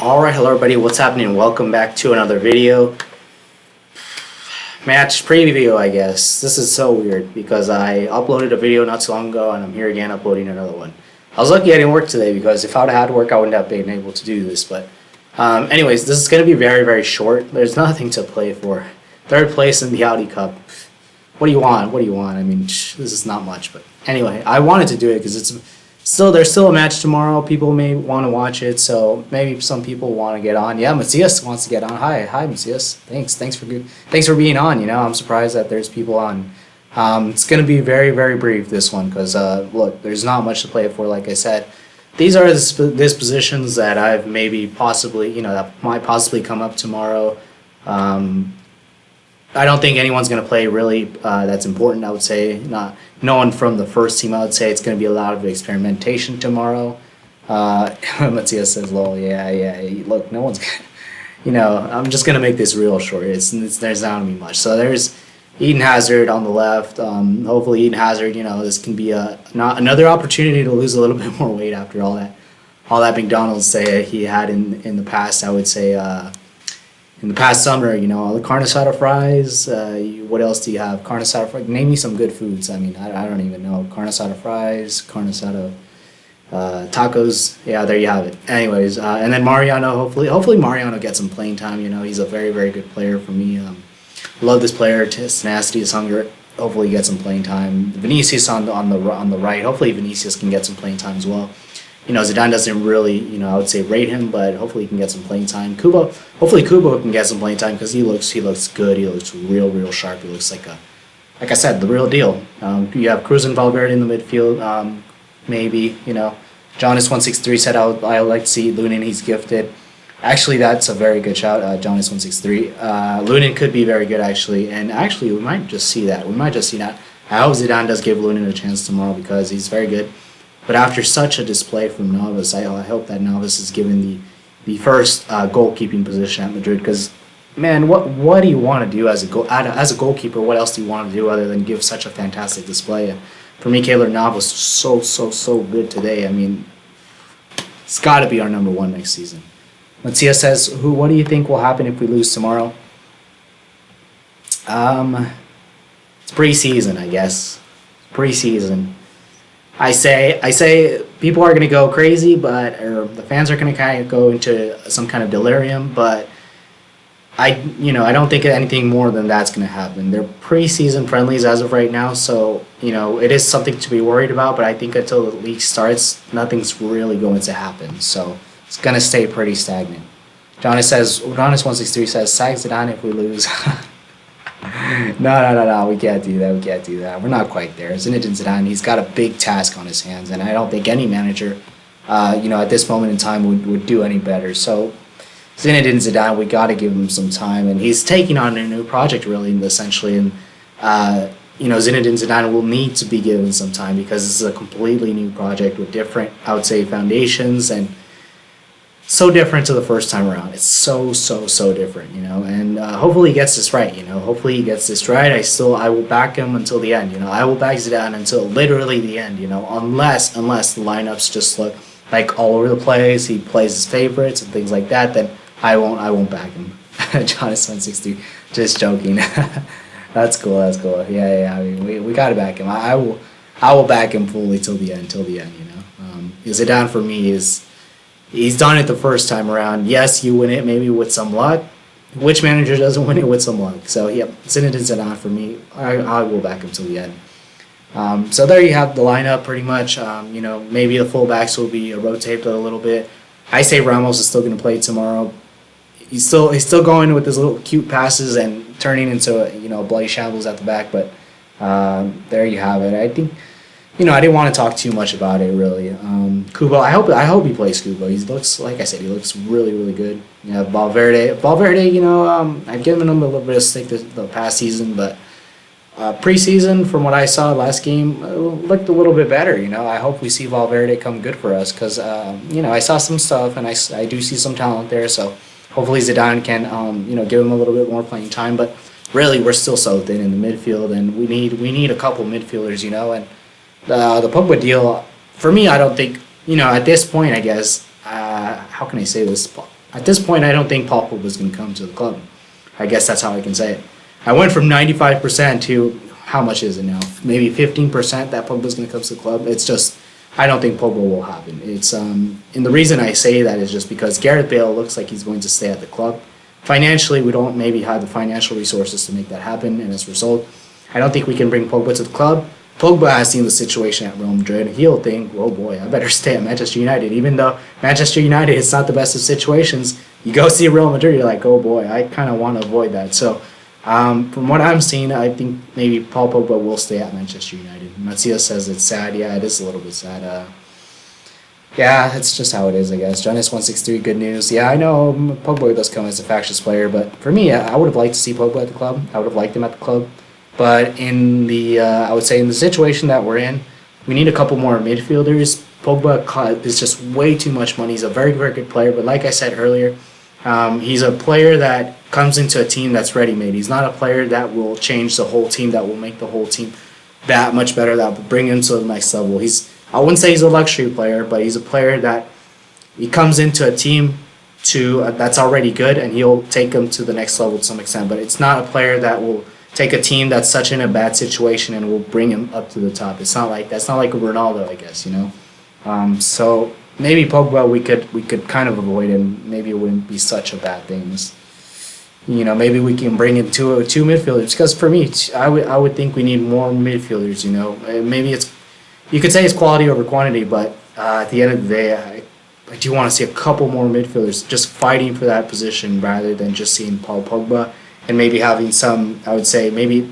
Alright, hello everybody, what's happening? Welcome back to another video. Match preview, I guess. This is so weird because I uploaded a video not so long ago and I'm here again uploading another one. I was lucky I didn't work today because if I would have had work I wouldn't have been able to do this. But anyways, this is going to be very, very short. There's nothing to play for. Third place in the Audi Cup. What do you want? What do you want? I mean, this is not much. But anyway, I wanted to do it because there's still a match tomorrow. People may want to watch it, so maybe some people want to get on. Yeah, Macias wants to get on. Hi, Macias. Thanks for being on. You know, I'm surprised that there's people on. It's gonna be very, very brief, this one, because look, there's not much to play for. Like I said, these are the dispositions that I've maybe possibly, that might possibly come up tomorrow. I don't think anyone's going to play really that's important, I would say. No one from the first team, I would say. It's going to be a lot of experimentation tomorrow. Matthias says, lol, yeah. Look, no one's I'm just going to make this real short. There's not going to be much. So there's Eden Hazard on the left. Hopefully Eden Hazard, this can be another opportunity to lose a little bit more weight after all that McDonald's say he had in the past, I would say. In the past summer, all the carne asada fries. What else do you have? Carne asada fries. Name me some good foods. I mean, I don't even know. Carne asada fries, carne asada tacos. Yeah, there you have it. Anyways, and then Mariano. Hopefully Mariano gets some playing time. He's a very, very good player for me. Love this player. His tenacity, his hunger. Hopefully he gets some playing time. Vinicius on the right. Hopefully Vinicius can get some playing time as well. Zidane doesn't really, I would say rate him, but hopefully he can get some playing time. Hopefully Kubo can get some playing time because he looks good. He looks real sharp. He looks like I said, the real deal. You have Cruz and Valverde in the midfield, maybe, Jonas163 said I would like to see Lunin, he's gifted. Actually, that's a very good shout, Jonas163. Lunin could be very good, actually, and actually we might just see that. I hope Zidane does give Lunin a chance tomorrow because he's very good. But after such a display from Navas, I hope that Navas is given the first goalkeeping position at Madrid. Because, man, what do you want to do as a goalkeeper? What else do you want to do other than give such a fantastic display? And for me, Keylor Navas was so good today. I mean, it's got to be our number one next season. Matthias says, what do you think will happen if we lose tomorrow? It's preseason, I guess. Preseason. I say people are going to go crazy, or the fans are going to kind of go into some kind of delirium, but I don't think anything more than that's going to happen. They're preseason friendlies as of right now, so, it is something to be worried about, but I think until the league starts, nothing's really going to happen, so it's going to stay pretty stagnant. Jonas163 says, Sag Zidane if we lose. No, we can't do that. We're not quite there. Zinedine Zidane, he's got a big task on his hands, and I don't think any manager, at this moment in time would do any better. So Zinedine Zidane, we got to give him some time, and he's taking on a new project, really, essentially, and Zinedine Zidane will need to be given some time because this is a completely new project with different, I would say, foundations, and so different to the first time around. It's so different, and hopefully he gets this right, hopefully he gets this right. I will back him until the end, I will back Zidane until literally the end, unless the lineups just look like all over the place, he plays his favorites and things like that, then I won't back him. Jonas160, just joking. That's cool. Yeah, I mean, we gotta back him. I will back him fully till the end, Zidane for me he's done it the first time around. Yes, you win it maybe with some luck. Which manager doesn't win it with some luck? So, yeah, Zinedine Zidane for me. I will back him till the end. So there you have the lineup pretty much. Maybe the fullbacks will be rotated a little bit. I say Ramos is still going to play tomorrow. He's still going with his little cute passes and turning into bloody shambles at the back. But there you have it. I think. I didn't want to talk too much about it, really. Kubo, I hope he plays Kubo. He looks, like I said, he looks really good. Valverde, I've given him a little bit of stick the past season, but preseason, from what I saw last game, looked a little bit better. I hope we see Valverde come good for us because, I saw some stuff and I do see some talent there. So hopefully Zidane can, give him a little bit more playing time. But really, we're still so thin in the midfield, and we need a couple midfielders, and the Pogba deal, for me, I don't think, at this point, I guess, how can I say this? at this point, I don't think Paul Pogba is going to come to the club. I guess that's how I can say it. I went from 95% to how much is it now? Maybe 15% that Pogba is going to come to the club. It's just, I don't think Pogba will happen. It's and the reason I say that is just because Gareth Bale looks like he's going to stay at the club. Financially, we don't maybe have the financial resources to make that happen, and as a result, I don't think we can bring Pogba to the club. Pogba has seen the situation at Real Madrid. He'll think, oh boy, I better stay at Manchester United. Even though Manchester United is not the best of situations, you go see Real Madrid, you're like, oh boy, I kind of want to avoid that. So from what I'm seeing, I think maybe Paul Pogba will stay at Manchester United. Matthias says it's sad. Yeah, it is a little bit sad. Yeah, it's just how it is, I guess. Jonas163, good news. Yeah, I know Pogba does come as a factious player, but for me, I would have liked to see Pogba at the club. I would have liked him at the club. But in the, I would say in the situation that we're in, we need a couple more midfielders. Pogba is just way too much money. He's a very, very good player. But like I said earlier, he's a player that comes into a team that's ready-made. He's not a player that will change the whole team, that will make the whole team that much better, that will bring him to the next level. I wouldn't say he's a luxury player, but he's a player that he comes into a team that's already good, and he'll take them to the next level to some extent. But it's not a player that will take a team that's such in a bad situation and will bring him up to the top. It's not like that's not like Ronaldo, I guess, you know. So maybe Pogba we could kind of avoid him. Maybe it wouldn't be such a bad thing. You know, maybe we can bring in two midfielders. Because for me, I would think we need more midfielders. You know, maybe you could say it's quality over quantity, but at the end of the day, I do want to see a couple more midfielders just fighting for that position rather than just seeing Paul Pogba. And maybe having some, I would say,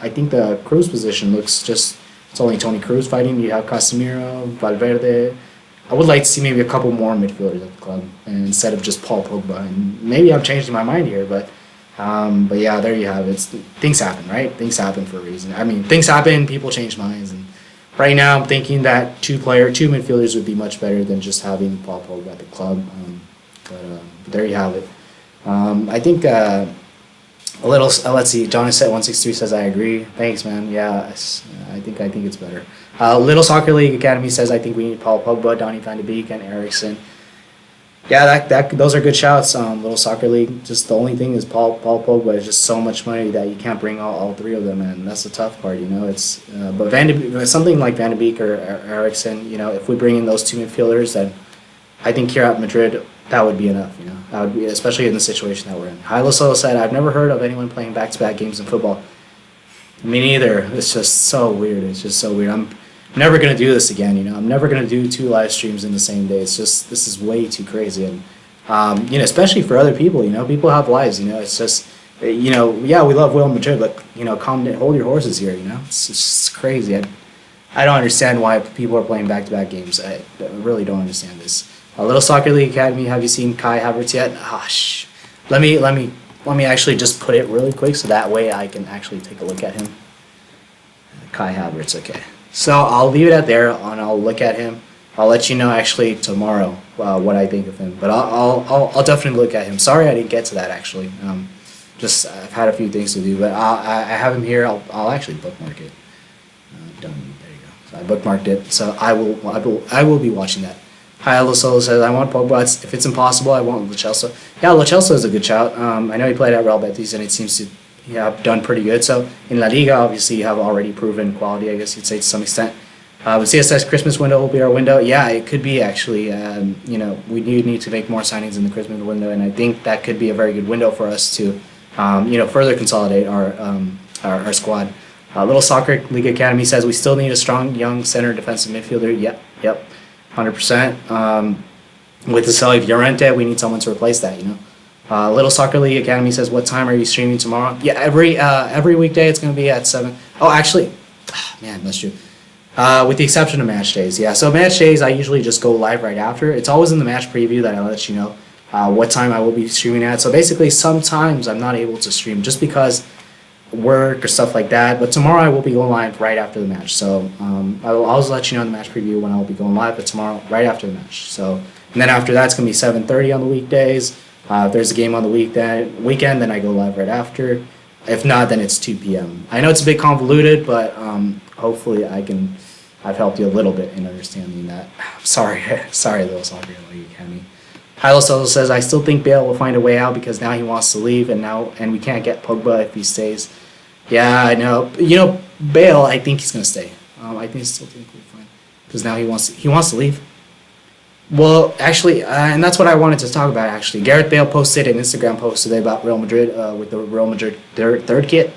I think the Cruz position looks just, it's only Toni Kroos fighting. You have Casemiro, Valverde. I would like to see maybe a couple more midfielders at the club instead of just Paul Pogba. And maybe I'm changing my mind here, but yeah, there you have it. Things happen, right? Things happen for a reason. I mean, things happen, people change minds. And right now I'm thinking that two midfielders would be much better than just having Paul Pogba at the club. But there you have it. I think... let's see. Jonas163 says I agree. Thanks, man. Yeah, I think it's better. Little Soccer League Academy says I think we need Paul Pogba, Donny van de Beek, and Eriksen. Yeah, those are good shouts. Little Soccer League. Just the only thing is Paul Pogba is just so much money that you can't bring all three of them, and that's the tough part. You know, it's but something like Van de Beek or Eriksen. You know, if we bring in those two midfielders, then I think here at Madrid, that would be enough, you know. That would be, especially in the situation that we're in. Hilo Solo said, I've never heard of anyone playing back-to-back games in football. Me neither. It's just so weird. It's just so weird. I'm never going to do this again, you know. I'm never going to do 2 live streams in the same day. It's just, this is way too crazy. And, you know, especially for other people, you know. People have lives, you know. It's just, you know, yeah, we love Real Madrid, but, you know, hold your horses here, you know. It's just crazy. I don't understand why people are playing back-to-back games. I really don't understand this. Little Soccer League Academy, have you seen Kai Havertz yet? Let me actually just put it really quick so that way I can actually take a look at him. Kai Havertz, okay. So I'll leave it at there, and I'll look at him. I'll let you know actually tomorrow what I think of him. But I'll definitely look at him. Sorry I didn't get to that actually. Just I've had a few things to do, but I have him here. I'll actually bookmark it. Done. There you go. So I bookmarked it. So I will be watching that. Hi, Solo says, I want Pogba. If it's impossible, I want Lo Celso. Yeah, Lo Celso is a good shout. I know he played at Real Betis, and it seems to have done pretty good. So in La Liga, obviously, you have already proven quality, I guess you'd say, to some extent. But CSS Christmas window will be our window. Yeah, it could be, actually. You know, we do need to make more signings in the Christmas window, and I think that could be a very good window for us to, you know, further consolidate our squad. Little Soccer League Academy says, we still need a strong, young center defensive midfielder. Yep. 100%. With the sale of Llorente, we need someone to replace that, you know. Little Soccer League Academy says, what time are you streaming tomorrow? Yeah, every weekday it's going to be at 7. Oh, actually, man, that's true. With the exception of match days, yeah. So match days, I usually just go live right after. It's always in the match preview that I'll let you know what time I will be streaming at. So basically, sometimes I'm not able to stream just because work or stuff like that, but tomorrow I will be going live right after the match. So I will always let you know in the match preview when I will be going live, but tomorrow right after the match. So and then after that it's gonna be 7:30 on the weekdays. If there's a game on the weekend, then I go live right after. If not, then it's 2 p.m. I know it's a bit convoluted, but hopefully I've helped you a little bit in understanding that. Sorry, Little Soccer League Academy. Hilo Solo says, I still think Bale will find a way out because now he wants to leave, and we can't get Pogba if he stays. Yeah, I know. Bale, I think he's gonna stay. I still think we're fine because now he wants to leave. Well, actually, and that's what I wanted to talk about. Actually, Gareth Bale posted an Instagram post today about Real Madrid with the Real Madrid third kit.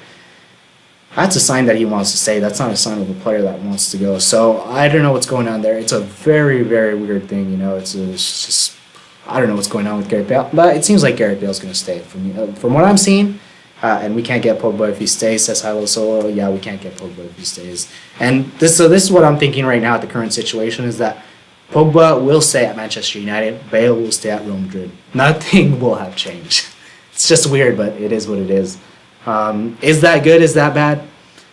That's a sign that he wants to stay. That's not a sign of a player that wants to go. So I don't know what's going on there. It's a very, very weird thing. It's just I don't know what's going on with Gareth Bale, but it seems like Gareth Bale's going to stay from what I'm seeing. And we can't get Pogba if he stays, says Hilo Solo. Yeah, we can't get Pogba if he stays. And this is what I'm thinking right now at the current situation is that Pogba will stay at Manchester United. Bale will stay at Real Madrid. Nothing will have changed. It's just weird, but it is what it is. Is that good? Is that bad?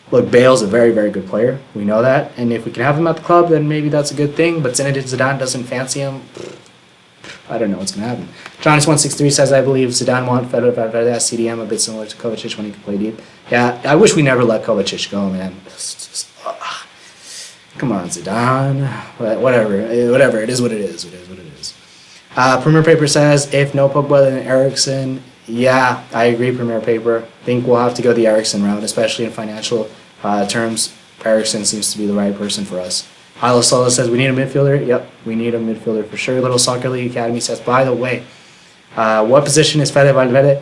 Look, Bale's a very, very good player. We know that. And if we can have him at the club, then maybe that's a good thing. But Zinedine Zidane doesn't fancy him. I don't know what's going to happen. Jonas163 says, I believe Zidane wanted Fenerbahce as CDM, a bit similar to Kovacic when he could play deep. Yeah, I wish we never let Kovacic go, man. Come on, Zidane. Whatever. It is what it is. It is what it is. Premier Paper says, if no Pogba, then Eriksen. Yeah, I agree, Premier Paper. I think we'll have to go the Eriksen route, especially in financial terms. Eriksen seems to be the right person for us. Hilo Solo says, we need a midfielder. Yep, we need a midfielder for sure. Little Soccer League Academy says, by the way, what position is Fede Valverde?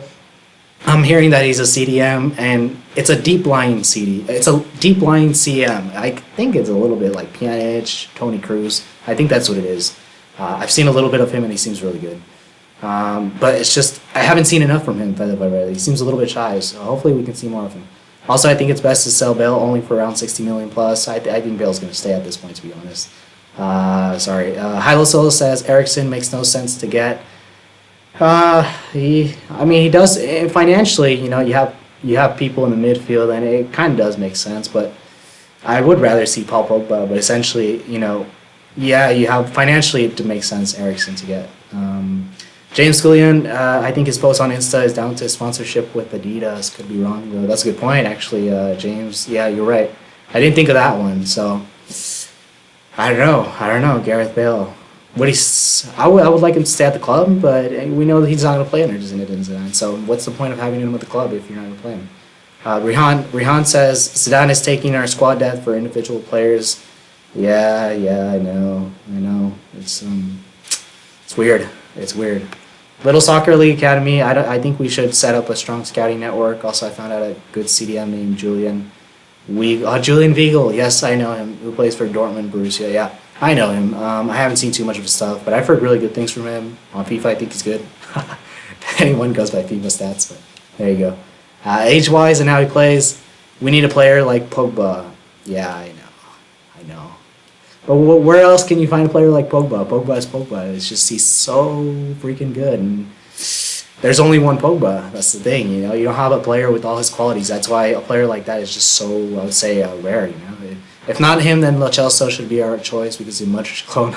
I'm hearing that he's a CDM, and it's a deep line CD. It's a deep line CM. I think it's a little bit like Pjanic, Toni Kroos. I think that's what it is. I've seen a little bit of him, and he seems really good. But it's just, I haven't seen enough from him, Fede Valverde. He seems a little bit shy, so hopefully we can see more of him. Also, I think it's best to sell Bale only for around 60 million plus. I think Bale's going to stay at this point, to be honest. Hilo Solo says Eriksen makes no sense to get. He does financially. You have people in the midfield, and it kind of does make sense. But I would rather see Paul Pogba. But essentially, yeah, you have financially it makes sense Eriksen to get. James Scullion, I think his post on Insta is down to sponsorship with Adidas. Could be wrong, though. That's a good point, actually, James. Yeah, you're right. I didn't think of that one, so I don't know. Gareth Bale. I would like him to stay at the club, but we know that he's not going to play under Zinedine Zidane. So what's the point of having him at the club if you're not going to play him? Rihan says Zidane is taking our squad depth for individual players. Yeah, I know. It's weird. It's weird. Little Soccer League Academy. I think we should set up a strong scouting network. Also, I found out a good CDM named Julian Weigl. Yes, I know him. Who plays for Dortmund, Borussia. Yeah, I know him. I haven't seen too much of his stuff, but I've heard really good things from him. On FIFA, I think he's good. Anyone goes by FIFA stats, but there you go. Age-wise and how he plays, we need a player like Pogba. Yeah, I know. But where else can you find a player like Pogba? Pogba is Pogba. It's just he's so freaking good, and there's only one Pogba. That's the thing, You don't have a player with all his qualities. That's why a player like that is just so, I would say, rare. If not him, then Lo Celso should be our choice because he's a Modric clone.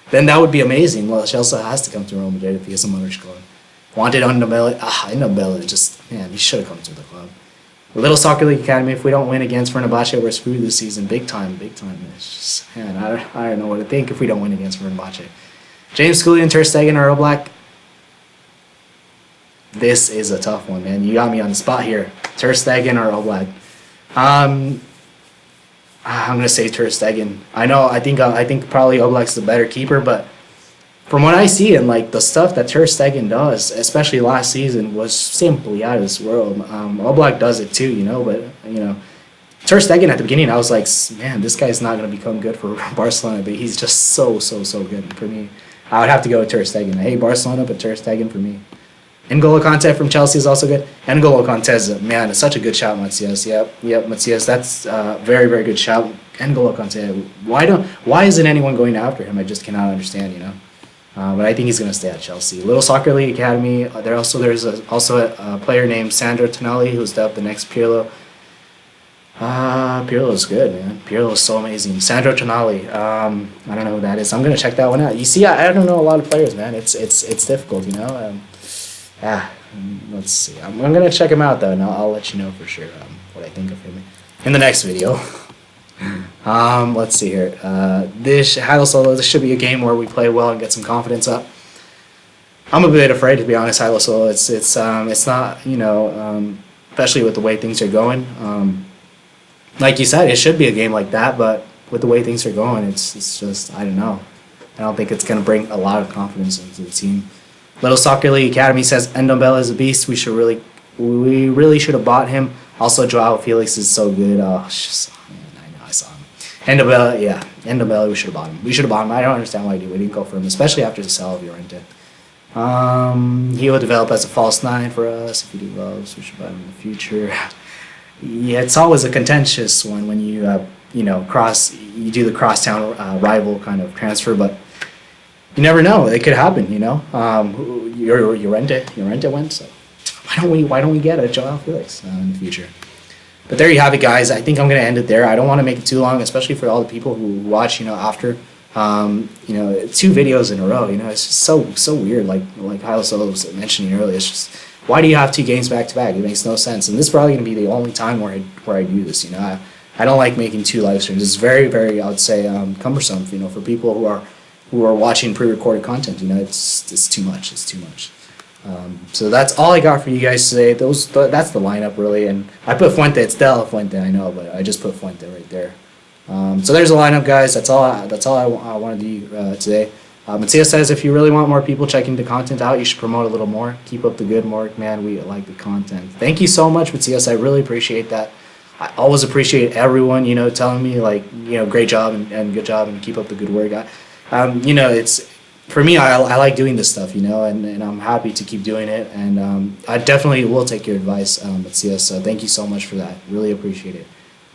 Then that would be amazing. Lo Celso has to come to Real Madrid if he is a Modric clone. Wanted Ndobele. Just man, he should have come to the club. Little Soccer League Academy. If we don't win against Fenerbahce, we're screwed this season. Big time. It's just, man, I don't know what to think if we don't win against Fenerbahce. James Scullion, Ter Stegen, or Oblak. This is a tough one, man. You got me on the spot here. Ter Stegen or Oblak. I'm gonna say Ter Stegen. I think probably Oblak's the better keeper, but from what I see and the stuff that Ter Stegen does, especially last season, was simply out of this world. Oblak does it too, but Ter Stegen at the beginning, I was like, man, this guy's not gonna become good for Barcelona, but he's just so good for me. I would have to go with Ter Stegen. I hate Barcelona, but Ter Stegen for me. N'Golo Kanté from Chelsea is also good. N'Golo Kanté is it's such a good shout, Matthias. Yep, Matthias, that's a very, very good shout. N'Golo Kanté. Why isn't anyone going after him? I just cannot understand, But I think he's going to stay at Chelsea. Little Soccer League Academy. There's also a player named Sandro Tonali who's dubbed the next Pirlo. Pirlo's good, man. Pirlo's so amazing. Sandro Tonali. I don't know who that is. I'm going to check that one out. You see, I don't know a lot of players, man. It's difficult, Let's see. I'm going to check him out, though, and I'll let you know for sure what I think of him in the next video. Let's see here. This should be a game where we play well and get some confidence up. I'm a bit afraid, to be honest, Hilo Solo. It's not, especially with the way things are going. Like you said, it should be a game like that, but with the way things are going, it's just, I don't know. I don't think it's going to bring a lot of confidence into the team. Little Soccer League Academy says Ndombele is a beast. We really should have bought him. Also, Joao Felix is so good. Oh, man, I know, I saw him. Ndombele, we should have bought him. We should have bought him. I don't understand why we didn't go for him, especially after the sell of Llorente. He will develop as a false nine for us. If he develops, we should buy him in the future. Yeah, it's always a contentious one when you you do the crosstown rival kind of transfer, but you never know. It could happen, Llorente went, so why don't we get a Joao Felix in the future? But there you have it, guys. I think I'm gonna end it there. I don't want to make it too long, especially for all the people who watch, after 2 videos in a row. It's just so weird. Like Hilo Solo was mentioning earlier, it's just, why do you have 2 games back to back? It makes no sense. And this is probably gonna be the only time where I do this. I don't like making 2 live streams. It's very, very, I would say, cumbersome. For people who are watching pre-recorded content. It's too much. It's too much. So that's all I got for you guys today. That's the lineup really, and I put Fuente. It's De La Fuente, I know, but I just put Fuente right there. So there's the lineup, guys. That's all I wanted to do today. Matthias says if you really want more people checking the content out, you should promote a little more. Keep up the good work, man. We like the content. Thank you so much, Matthias. I really appreciate that. I always appreciate everyone, telling me great job and good job and keep up the good work. It's for me. I like doing this stuff, and I'm happy to keep doing it. And I definitely will take your advice, Matthias. So thank you so much for that. Really appreciate it.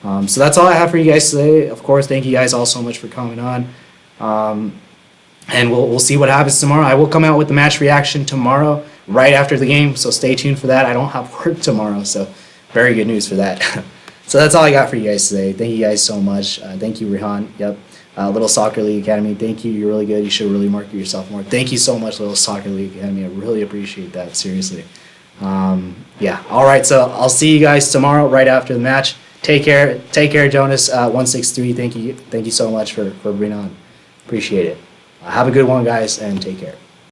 So that's all I have for you guys today. Of course, thank you guys all so much for coming on. And we'll see what happens tomorrow. I will come out with the match reaction tomorrow, right after the game. So stay tuned for that. I don't have work tomorrow, so very good news for that. So that's all I got for you guys today. Thank you guys so much. Thank you, Rehan. Yep. Little Soccer League Academy. Thank you. You're really good. You should really market yourself more. Thank you so much, Little Soccer League Academy. I really appreciate that. Seriously. Yeah. All right. So I'll see you guys tomorrow, right after the match. Take care. Take care, Jonas. 163. Thank you. Thank you so much for being on. Appreciate it. Have a good one, guys, and take care.